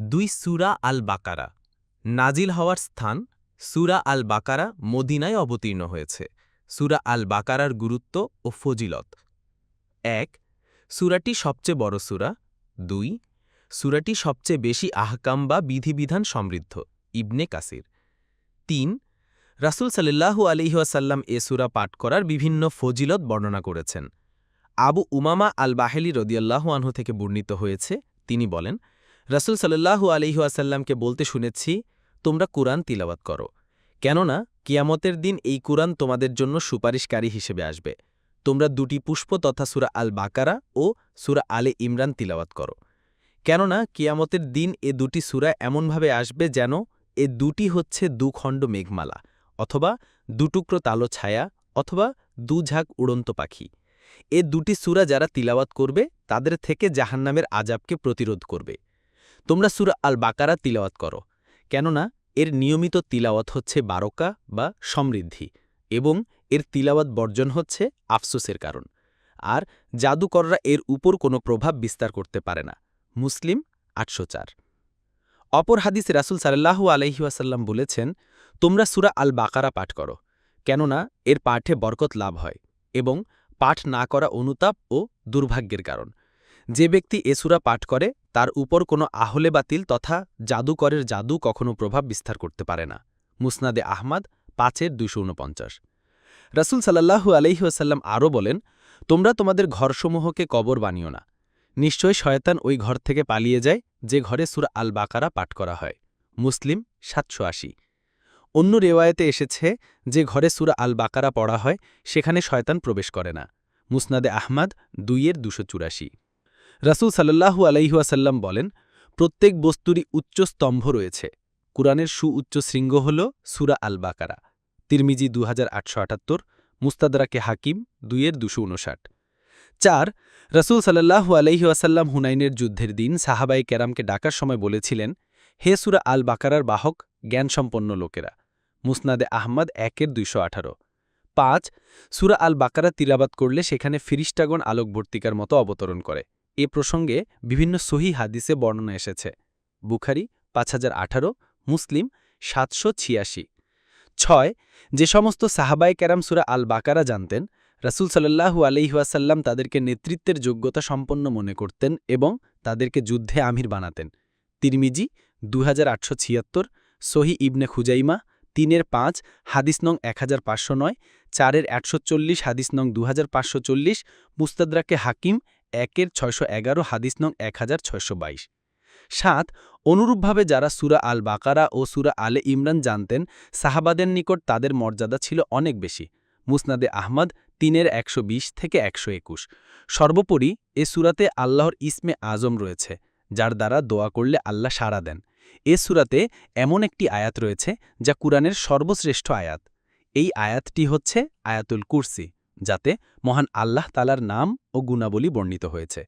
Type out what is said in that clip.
২ সূরা আল বাকারা নাজিল হওয়ার স্থান সূরা আল বাকারা মদিনায় অবতীর্ণ হয়েছে। সূরা আল বাকারার গুরুত্ব ও ফজিলত। ১ সূরাটি সবচেয়ে বড় সূরা। ২ সূরাটি সবচেয়ে বেশি আহকাম বা বিধিবিধান সমৃদ্ধ। ইবনে কাসির। ৩ রাসূল সাল্লাল্লাহু আলাইহি ওয়াসাল্লাম এ সূরা পাঠ করার বিভিন্ন ফজিলত বর্ণনা করেছেন। আবু উমামা আল বাহেলি রাদিয়াল্লাহু আনহু থেকে বর্ণিত হয়েছে, তিনি বলেন, রাসূল সাল্লাল্লাহু আলাইহি ওয়াসাল্লামকে বলতে শুনেছি, তোমরা কুরআন তিলাওয়াত করো, কেননা কিয়ামতের দিন এই কুরআন তোমাদের জন্য সুপারিশকারী হিসেবে আসবে। তোমরা ২টি পুষ্প তথা সূরা আল বাকারা ও সূরা আলে ইমরান তিলাওয়াত করো, কেননা কিয়ামতের দিন এ ২টি সূরা এমনভাবে আসবে যেন এ ২টি হচ্ছে ২ খণ্ড মেঘমালা, অথবা ২ টুকরো তালো ছায়া, অথবা ২ ঝাঁক উড়ন্ত পাখি। এ ২টি সূরা যারা তিলাওয়াত করবে তাদের থেকে জাহান্নামের আযাবকে প্রতিরোধ করবে। তোমরা সূরা আল বাকারা তিলাওয়াত করো, কেননা এর নিয়মিত তিলাওয়াত হচ্ছে বারকা বা সমৃদ্ধি, এবং এর তিলাওয়াত বর্জন হচ্ছে আফসোসের কারণ। আর জাদুকররা এর উপর কোনো প্রভাব বিস্তার করতে পারে না। মুসলিম ৮০৪। অপর হাদিসে রাসূল সাল্লাল্লাহু আলাইহি ওয়াসাল্লাম বলেছেন, তোমরা সূরা আল বাকারা পাঠ করো, কেননা এর পাঠে বরকত লাভ হয়, এবং পাঠ না করা অনুতাপ ও দুর্ভাগ্যের কারণ। যে ব্যক্তি এ সূরা পাঠ করে তার উপর কোনো আহলে বাতিল তথা জাদুকরের জাদু কখনো প্রভাব বিস্তার করতে পারে না। মুসনাদে আহমাদ ৫-২৪৯। রাসূল সাল্লাল্লাহু আলাইহি ওয়াসাল্লাম আরও বলেন, তোমরা তোমাদের ঘরসমূহকে কবর বানিও না। নিশ্চয় শয়তান ওই ঘর থেকে পালিয়ে যায় যে ঘরে সূরা আল বাকারা পাঠ করা হয়। মুসলিম ৭৮০। অন্য রেওয়ায়েতে এসেছে, যে ঘরে সূরা আল বাকারা পড়া হয় সেখানে শয়তান প্রবেশ করে না। মুসনাদে আহমাদ ২-২৮৪। রাসূল সাল্লাল্লাহু আলাইহি ওয়াসাল্লাম বলেন, প্রত্যেক বস্তুরই উচ্চ স্তম্ভ রয়েছে। কুরআনের সুউচ্চ শৃঙ্গ হল সূরা আল বাকারা। তিরমিজি ২৮৭৮, মুস্তাদরাকে হাকিম ২-২৫৯। ৪ রাসূল সাল্লাল্লাহু আলাইহি ওয়াসাল্লাম হুনাইনের যুদ্ধের দিন সাহাবায়ে কেরামকে ডাকার সময় বলেছিলেন, হে সূরা আল বাকারার বাহক জ্ঞানসম্পন্ন লোকেরা। মুসনাদে আহমদ ১-২১৮। ৫ সূরা আল বাকারা তিলাওয়াত করলে সেখানে ফিরিস্তাগণ আলোকবর্তিকার মতো অবতরণ করে। এ প্রসঙ্গে বিভিন্ন সহিহ হাদিসে বর্ণনা এসেছে। বুখারী ৫০১৮, মুসলিম ৭৮৬। ৬ যে সমস্ত সাহাবায়ে কেরাম সূরা আল বাকারা জানতেন, রাসূল সাল্লাল্লাহু আলাইহি ওয়াসাল্লাম তাদেরকে নেতৃত্বের যোগ্যতা সম্পন্ন মনে করতেন এবং তাদেরকে যুদ্ধে আমির বানাতেন। তিরমিজি ২৮৭৬, সহিহ ইবনে খুজাইমা ৩-৫, হাদিস নং ১৫০৯, ৪-১৪০, হাদিস নং ২৫৪০, মুস্তাদরাকে হাকিম ১-৬১১, হাদিস নং ১৬২২। ৭ অনুরূপভাবে যারা সূরা আল বাকারা ও সূরা আলে ইমরান জানতেন, সাহাবাদের নিকট তাদের মর্যাদা ছিল অনেক বেশি। মুসনাদে আহমদ ৩-১২০-১২১। সর্বোপরি এ সূরাতে আল্লাহর ইসমে আজম রয়েছে, যার দ্বারা দোয়া করলে আল্লাহ সাড়া দেন। এ সূরাতে এমন একটি আয়াত রয়েছে যা কুরআনের সর্বশ্রেষ্ঠ আয়াত। এই আয়াতটি হচ্ছে আয়াতুল কুরসি, যাতে মহান আল্লাহ তাআলার নাম ও গুণাবলী বর্ণিত হয়েছে।